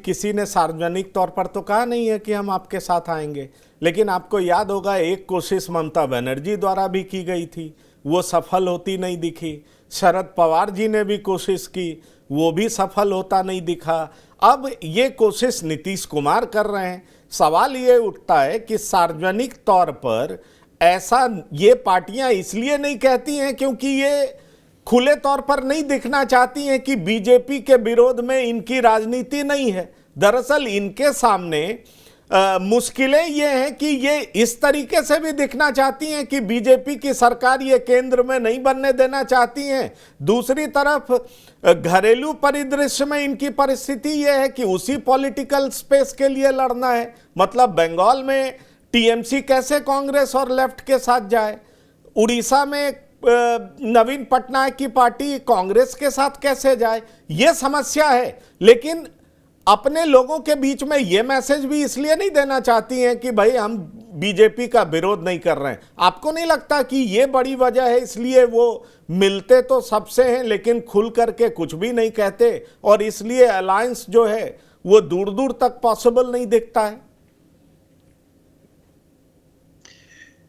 किसी ने सार्वजनिक तौर पर तो कहा नहीं है कि हम आपके साथ आएंगे। लेकिन आपको याद होगा एक कोशिश ममता बनर्जी द्वारा भी की गई थी, वो सफल होती नहीं दिखी। शरद पवार जी ने भी कोशिश की, वो भी सफल होता नहीं दिखा। अब ये कोशिश नीतीश कुमार कर रहे हैं। सवाल ये उठता है कि सार्वजनिक तौर पर ऐसा ये पार्टियां इसलिए नहीं कहती हैं क्योंकि ये खुले तौर पर नहीं दिखना चाहती हैं कि बीजेपी के विरोध में इनकी राजनीति नहीं है। दरअसल इनके सामने मुश्किलें ये हैं कि ये इस तरीके से भी दिखना चाहती हैं कि बीजेपी की सरकार ये केंद्र में नहीं बनने देना चाहती हैं। दूसरी तरफ घरेलू परिदृश्य में इनकी परिस्थिति ये है कि उसी पॉलिटिकल स्पेस के लिए लड़ना है। मतलब बंगाल में टीएमसी कैसे कांग्रेस और लेफ्ट के साथ जाए, उड़ीसा में नवीन पटनायक की पार्टी कांग्रेस के साथ कैसे जाए, यह समस्या है। लेकिन अपने लोगों के बीच में यह मैसेज भी इसलिए नहीं देना चाहती हैं कि भाई हम बीजेपी का विरोध नहीं कर रहे हैं। आपको नहीं लगता कि यह बड़ी वजह है, इसलिए वो मिलते तो सबसे हैं लेकिन खुल करके कुछ भी नहीं कहते और इसलिए अलायंस जो है वो दूर दूर तक पॉसिबल नहीं दिखता है?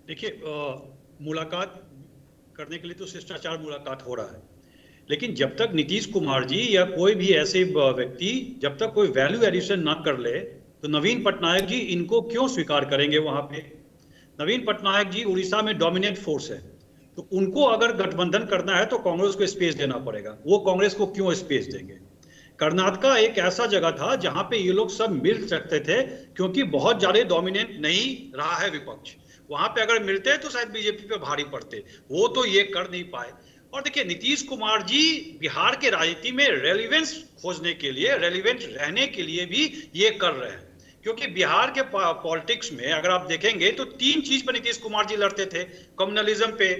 देखिए, मुलाकात करने के लिए तो शिष्टाचार मुलाकात हो रहा है, लेकिन जब तक नीतीश कुमार जी या कोई भी ऐसे व्यक्ति जब तक कोई वैल्यू एडिशन ना कर ले तो नवीन पटनायक जी इनको क्यों स्वीकार करेंगे? वहां पे नवीन पटनायक जी उड़ीसा में डोमिनेंट फोर्स है, तो उनको अगर गठबंधन करना है तो कांग्रेस को स्पेस देना पड़ेगा। वो कांग्रेस को क्यों स्पेस देंगे? कर्नाटका एक ऐसा जगह था जहां पे ये लोग सब मिल सकते थे, क्योंकि बहुत ज्यादा डोमिनेंट नहीं रहा है विपक्ष। वहां पे अगर मिलते तो शायद बीजेपी पे भारी पड़ते, वो तो ये कर नहीं पाए। और देखिए, नीतीश कुमार जी बिहार के राजनीति में रेलिवेंस खोजने के लिए, रेलिवेंट रहने के लिए भी ये कर रहे हैं, क्योंकि बिहार के पॉलिटिक्स में अगर आप देखेंगे तो 3 चीज पर नीतीश कुमार जी लड़ते थे। कम्युनलिज्म पे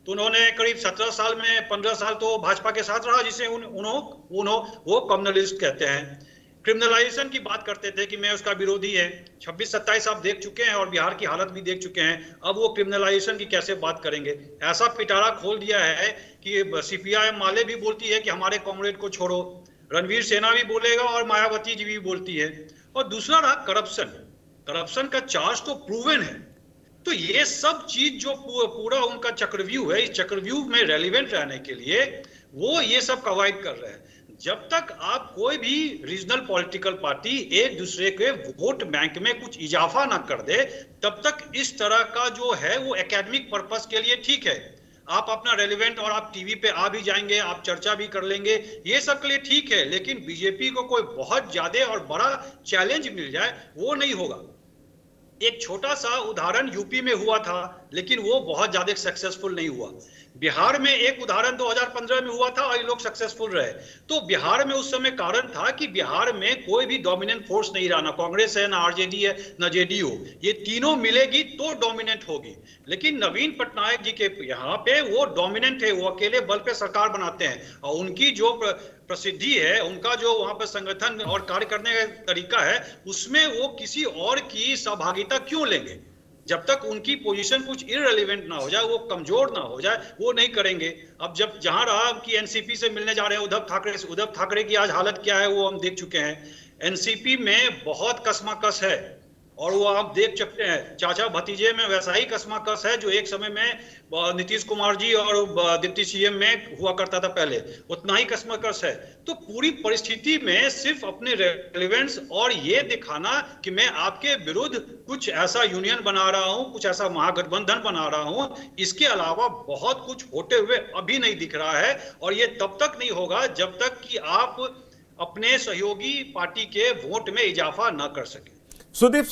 तो उन्होंने करीब 17 साल में 15 साल तो भाजपा के साथ रहा, जिसे वो कम्युनलिस्ट कहते हैं। क्रिमिनलाइजेशन की बात करते थे कि मैं उसका विरोधी है। 26-27 आप देख चुके हैं और बिहार की हालत भी देख चुके हैं, अब वो क्रिमिनलाइजेशन की कैसे बात करेंगे? ऐसा पिटारा खोल दिया है कि सीपीआई माले भी बोलती है कि हमारे कॉमरेड को छोड़ो, रणवीर सेना भी बोलेगा और मायावती जी भी बोलती है। और दूसरा रहा करप्शन का चार्ज तो प्रूवन है। तो ये सब चीज जो पूरा उनका चक्रव्यूह है, इस चक्रव्यूह में रेलिवेंट रहने के लिए वो ये सब अवॉइड कर रहे हैं। जब तक आप कोई भी रीजनल पॉलिटिकल पार्टी एक दूसरे के वोट बैंक में कुछ इजाफा ना कर दे, तब तक इस तरह का जो है वो एकेडमिक पर्पस के लिए ठीक है। आप अपना रेलिवेंट और आप टीवी पे आ भी जाएंगे, आप चर्चा भी कर लेंगे, ये सब के लिए ठीक है। लेकिन बीजेपी को कोई बहुत ज्यादा और बड़ा चैलेंज मिल जाए, वो नहीं होगा। एक छोटा सा उदाहरण यूपी में हुआ था, लेकिन वो बहुत ज्यादा सक्सेसफुल नहीं हुआ। बिहार में एक उदाहरण 2015 में हुआ था और ये लोग सक्सेसफुल रहे। तो बिहार में उस समय कारण था कि बिहार में कोई भी डोमिनेंट फोर्स नहीं रहा, ना कांग्रेस है, ना आरजेडी है, ना जेडीयू। ये तीनों मिलेगी तो डोमिनेंट होगी। लेकिन नवीन पटनायक जी के यहाँ पे वो डोमिनेंट है, वो अकेले बल पे सरकार बनाते हैं और उनकी जो प्रसिद्धि है, उनका जो वहां पर संगठन और कार्य करने का तरीका है, उसमें वो किसी और की सहभागिता क्यों लेंगे? जब तक उनकी पोजीशन कुछ इररिलेवेंट ना हो जाए, वो कमजोर ना हो जाए, वो नहीं करेंगे। अब जब जहां रहा कि एनसीपी से मिलने जा रहे हैं उद्धव ठाकरे की आज हालत क्या है वो हम देख चुके हैं। एनसीपी में बहुत कसमाकस है और वो आप देख सकते हैं, चाचा भतीजे में वैसा ही कसमाकस है जो एक समय में नीतीश कुमार जी और डिप्टी सीएम में हुआ करता था पहले, उतना ही कसमाकस है। तो पूरी परिस्थिति में सिर्फ अपने रेलेवेंस और ये दिखाना कि मैं आपके विरुद्ध कुछ ऐसा यूनियन बना रहा हूं, कुछ ऐसा महागठबंधन बना रहा हूं, इसके अलावा बहुत कुछ होते हुए अभी नहीं दिख रहा है। और ये तब तक नहीं होगा जब तक कि आप अपने सहयोगी पार्टी के वोट में इजाफा न कर सके। सुदीप